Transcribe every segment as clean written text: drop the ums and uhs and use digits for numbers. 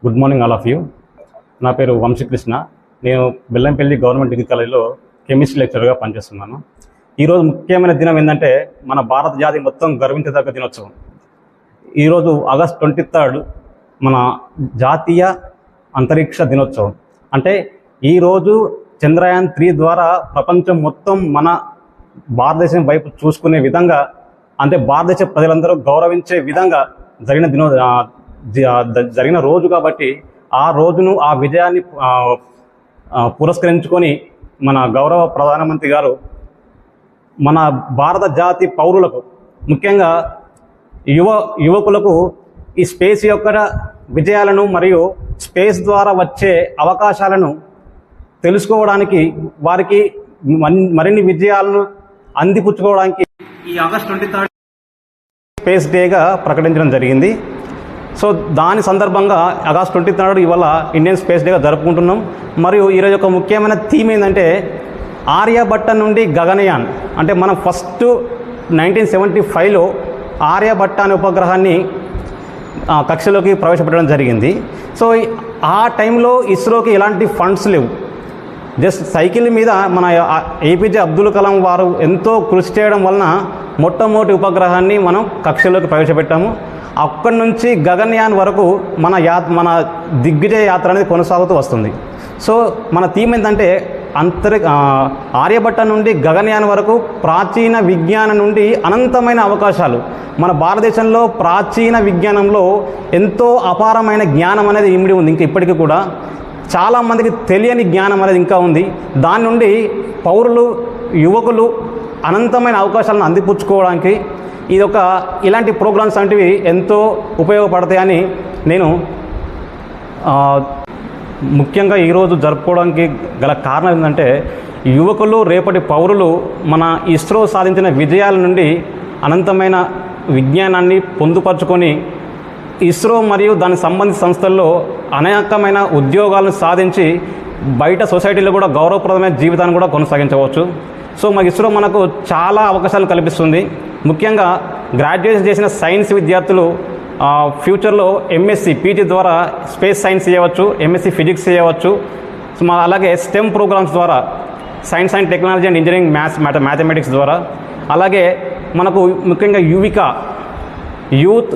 Good morning all of you. నా పేరు వంశీకృష్ణ. నేను బెల్లంపల్లి గవర్నమెంట్ డిగ్రీ కాలేజీలో కెమిస్ట్రీ లెక్చరర్గా పనిచేస్తున్నాను. ఈరోజు ముఖ్యమైన దినం ఏంటంటే మన భారత జాతి మొత్తం గర్వించదగ్గ దినోత్సవం. ఈరోజు ఆగస్ట్ 23 మన జాతీయ అంతరిక్ష దినోత్సవం. అంటే ఈరోజు చంద్రయాన్ 3 ద్వారా ప్రపంచం మొత్తం మన భారతదేశం వైపు చూసుకునే విధంగా, అంటే భారతదేశ ప్రజలందరూ గౌరవించే విధంగా జరిగిన రోజు కాబట్టి ఆ రోజును, ఆ విజయాన్ని పురస్కరించుకొని మన గౌరవ ప్రధానమంత్రి గారు మన భారత జాతి పౌరులకు, ముఖ్యంగా యువకులకు ఈ స్పేస్ యొక్క విజయాలను మరియు స్పేస్ ద్వారా వచ్చే అవకాశాలను తెలుసుకోవడానికి, వారికి మరిన్ని విజయాలను అందిపుచ్చుకోవడానికి ఈ ఆగస్ట్ 23 స్పేస్ డేగా ప్రకటించడం జరిగింది. సో దాని సందర్భంగా ఆగస్ట్ 23 ఇవాళ ఇండియన్ స్పేస్ డేగా జరుపుకుంటున్నాం. మరియు ఈరోజు ఒక ముఖ్యమైన థీమ్ ఏంటంటే ఆర్యభట్ట నుండి గగనయాన్. అంటే మనం ఫస్ట్ 1975లో ఆర్యభట్ట అనే ఉపగ్రహాన్ని కక్షలోకి ప్రవేశపెట్టడం జరిగింది. సో ఆ టైంలో ఇస్రోకి ఎలాంటి ఫండ్స్ లేవు. జస్ట్ సైకిల్ మీద మన ఏపీజే అబ్దుల్ కలాం వారు ఎంతో కృషి చేయడం వలన మొట్టమొదటి ఉపగ్రహాన్ని మనం కక్షలోకి ప్రవేశపెట్టాము. అక్కడి నుంచి గగనయాన్ వరకు మన దిగ్విజయ యాత్ర అనేది కొనసాగుతూ వస్తుంది. సో మన థీమ్ ఏంటంటే ఆర్యభట్ట నుండి గగనయాన్ వరకు ప్రాచీన విజ్ఞానం నుండి అనంతమైన అవకాశాలు. మన భారతదేశంలో ప్రాచీన విజ్ఞానంలో ఎంతో అపారమైన జ్ఞానం అనేది ఇమిడి ఉంది. ఇంకా ఇప్పటికీ కూడా చాలామందికి తెలియని జ్ఞానం అనేది ఇంకా ఉంది. దాని నుండి పౌరులు, యువకులు అనంతమైన అవకాశాలను అందిపుచ్చుకోవడానికి ఇలాంటి ప్రోగ్రామ్స్ వంటివి ఎంతో ఉపయోగపడతాయని నేను ముఖ్యంగా ఈరోజు జరుపుకోవడానికి గల కారణం ఏంటంటే, యువకులు రేపటి పౌరులు మన ఇస్రో సాధించిన విజయాల నుండి అనంతమైన విజ్ఞానాన్ని పొందుపరుచుకొని ఇస్రో మరియు దానికి సంబంధిత సంస్థల్లో అనేకమైన ఉద్యోగాలను సాధించి బయట సొసైటీలో కూడా గౌరవప్రదమైన జీవితాన్ని కూడా కొనసాగించవచ్చు. సో మన ఇస్రో మనకు చాలా అవకాశాలు కల్పిస్తుంది. ముఖ్యంగా గ్రాడ్యుయేషన్ చేసిన సైన్స్ విద్యార్థులు ఫ్యూచర్లో ఎంఎస్సి, పీజీ ద్వారా స్పేస్ సైన్స్ చేయవచ్చు, ఎంఎస్సి ఫిజిక్స్ చేయవచ్చు. అలాగే స్టెమ్ ప్రోగ్రామ్స్ ద్వారా science and technology and engineering, mathematics ద్వారా, అలాగే మనకు ముఖ్యంగా యూత్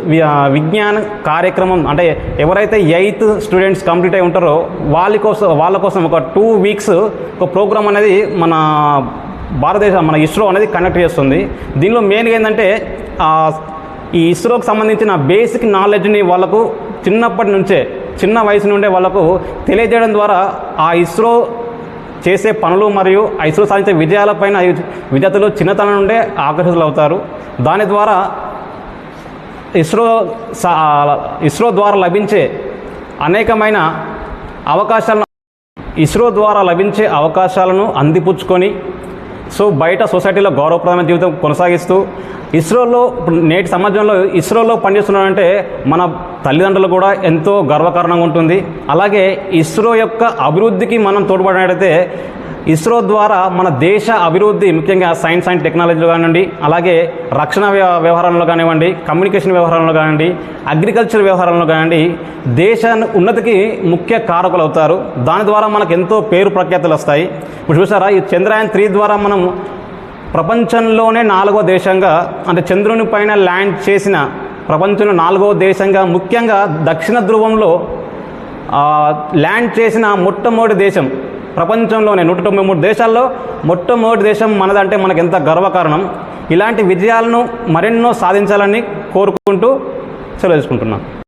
విజ్ఞాన కార్యక్రమం, అంటే ఎవరైతే 8th స్టూడెంట్స్ కంప్లీట్ అయి ఉంటారో వాళ్ళ కోసం ఒక 2 weeks ఒక ప్రోగ్రామ్ అనేది మన ఇస్రో అనేది కండక్ట్ చేస్తుంది. దీనిలో మెయిన్గా ఏంటంటే ఈ ఇస్రోకి సంబంధించిన బేసిక్ నాలెడ్జ్ని వాళ్ళకు చిన్నప్పటి నుంచే, చిన్న వయసు నుండే వాళ్ళకు తెలియజేయడం ద్వారా ఆ ఇస్రో చేసే పనులు మరియు ఇస్రో సాధించే విజయాలపైన విద్యార్థులు చిన్నతనం నుండే ఆకర్షితులు అవుతారు. దాని ద్వారా ఇస్రో ద్వారా లభించే అనేకమైన అవకాశాలను అందిపుచ్చుకొని బయట సొసైటీలో గౌరవప్రదమైన జీవితం కొనసాగిస్తూ నేటి సమాజంలో ఇస్రోలో పనిచేస్తున్నారంటే మన తల్లిదండ్రులు కూడా ఎంతో గర్వకారణంగా ఉంటుంది. అలాగే ఇస్రో యొక్క అభివృద్ధికి మనం తోడ్పడినట్టయితే ఇస్రో ద్వారా మన దేశ అభివృద్ధి, ముఖ్యంగా సైన్స్ అండ్ టెక్నాలజీలో కానివ్వండి, అలాగే రక్షణ వ్యవహారంలో కానివ్వండి, కమ్యూనికేషన్ వ్యవహారంలో కానివ్వండి, అగ్రికల్చర్ వ్యవహారంలో కానివ్వండి, దేశ ఉన్నతికి ముఖ్య కారకులు అవుతారు. దాని ద్వారా మనకు ఎంతో పేరు ప్రఖ్యాతులు వస్తాయి. ఇప్పుడు చూసారా, ఈ చంద్రయాన్ 3 ద్వారా మనం ప్రపంచంలోనే 4వ దేశంగా, అంటే చంద్రుని పైన ల్యాండ్ చేసిన ప్రపంచంలో 4వ దేశంగా, ముఖ్యంగా దక్షిణ ధ్రువంలో ల్యాండ్ చేసిన మొట్టమొదటి దేశం, ప్రపంచంలోనే 193 దేశాల్లో మొట్టమొదటి దేశం మనదంటే మనకు ఎంత గర్వకారణం. ఇలాంటి విజయాలను మరెన్నో సాధించాలని కోరుకుంటూ సెలవు తీసుకుంటున్నాను.